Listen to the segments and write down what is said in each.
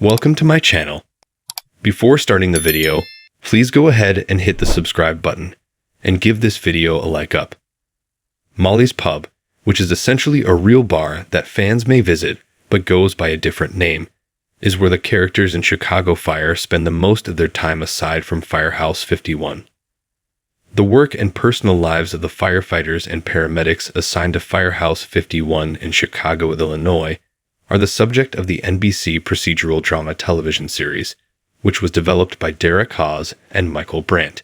Welcome to my channel. Before starting the video, please go ahead and hit the subscribe button and give this video a like up. Molly's Pub, which is essentially a real bar that fans may visit but goes by a different name, is where the characters in Chicago Fire spend the most of their time aside from Firehouse 51. The work and personal lives of the firefighters and paramedics assigned to Firehouse 51 in Chicago, Illinois, are the subject of the NBC procedural drama television series, which was developed by Derek Hawes and Michael Brandt.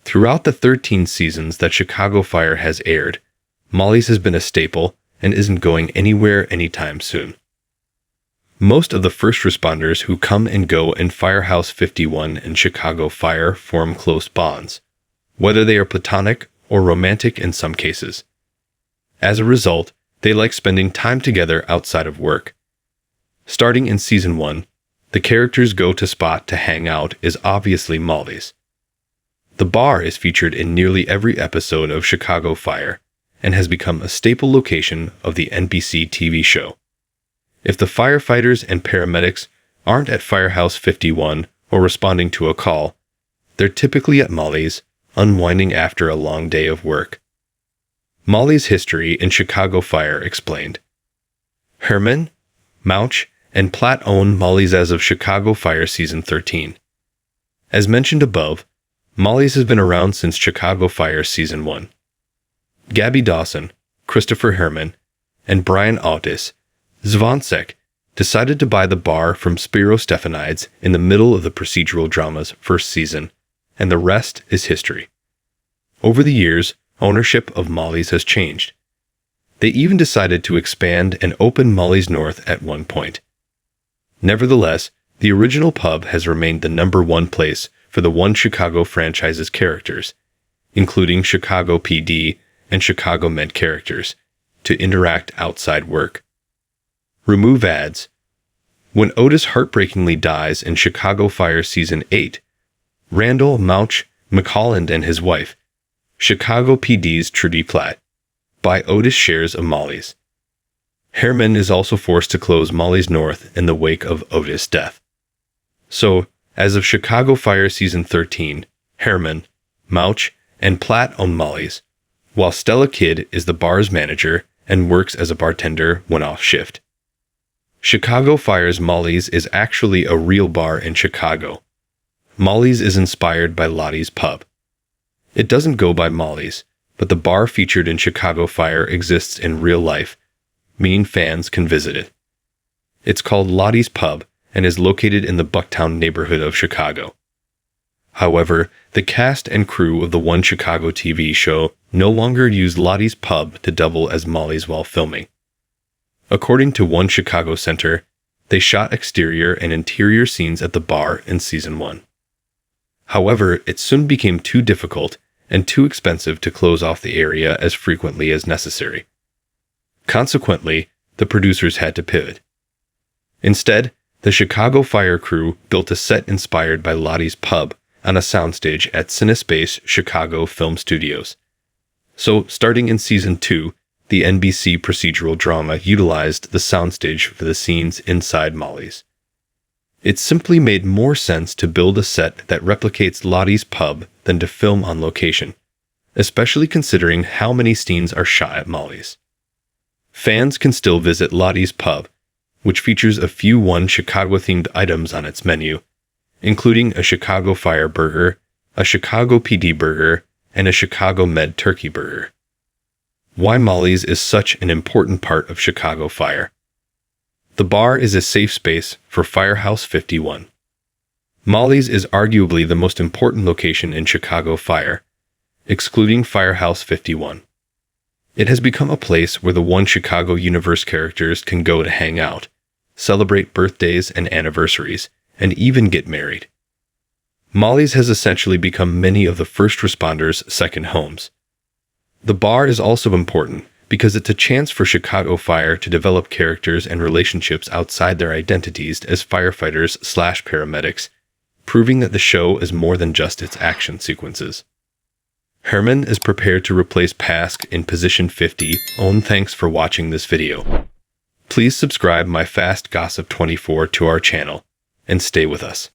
Throughout the 13 seasons that Chicago Fire has aired, Molly's has been a staple and isn't going anywhere anytime soon. Most of the first responders who come and go in Firehouse 51 and Chicago Fire form close bonds, whether they are platonic or romantic in some cases. As a result, they like spending time together outside of work. Starting in Season 1, the characters' go-to spot to hang out is obviously Molly's. The bar is featured in nearly every episode of Chicago Fire and has become a staple location of the NBC TV show. If the firefighters and paramedics aren't at Firehouse 51 or responding to a call, they're typically at Molly's, unwinding after a long day of work. Molly's history in Chicago Fire explained. Herman, Mouch, and Platt own Molly's as of Chicago Fire Season 13. As mentioned above, Molly's has been around since Chicago Fire Season 1. Gabby Dawson, Christopher Herman, and Brian Otis Zvancek decided to buy the bar from Spiro Stefanides in the middle of the procedural drama's first season, and the rest is history. Over the years, ownership of Molly's has changed. They even decided to expand and open Molly's North at one point. Nevertheless, the original pub has remained the #1 place for the One Chicago franchise's characters, including Chicago PD and Chicago Med characters, to interact outside work. Remove ads. When Otis heartbreakingly dies in Chicago Fire Season 8, Randall Mouch McColland and his wife, Chicago PD's Trudy Platt, buy Otis shares of Molly's. Herman is also forced to close Molly's North in the wake of Otis' death. So, as of Chicago Fire Season 13, Herman, Mouch, and Platt own Molly's, while Stella Kidd is the bar's manager and works as a bartender when off shift. Chicago Fire's Molly's is actually a real bar in Chicago. Molly's is inspired by Lottie's Pub. It doesn't go by Molly's, but the bar featured in Chicago Fire exists in real life, meaning fans can visit it. It's called Lottie's Pub and is located in the Bucktown neighborhood of Chicago. However, the cast and crew of the One Chicago TV show no longer use Lottie's Pub to double as Molly's while filming. According to One Chicago Center, they shot exterior and interior scenes at the bar in Season 1. However, it soon became too difficult and too expensive to close off the area as frequently as necessary. Consequently, the producers had to pivot. Instead, the Chicago Fire crew built a set inspired by Lottie's Pub on a soundstage at Cinespace Chicago Film Studios. So, starting in Season 2, the NBC procedural drama utilized the soundstage for the scenes inside Molly's. It simply made more sense to build a set that replicates Lottie's Pub than to film on location, especially considering how many scenes are shot at Molly's. Fans can still visit Lottie's Pub, which features a few One Chicago-themed items on its menu, including a Chicago Fire burger, a Chicago PD burger, and a Chicago Med turkey burger. Why Molly's is such an important part of Chicago Fire. The bar is a safe space for Firehouse 51. Molly's is arguably the most important location in Chicago Fire, excluding Firehouse 51. It has become a place where the One Chicago universe characters can go to hang out, celebrate birthdays and anniversaries, and even get married. Molly's has essentially become many of the first responders' second homes. The bar is also important because it's a chance for Chicago Fire to develop characters and relationships outside their identities as firefighters/paramedics, proving that the show is more than just its action sequences. Herman is prepared to replace Pask in position 50. Thanks for watching this video. Please subscribe My Fast Gossip 24 to our channel and stay with us.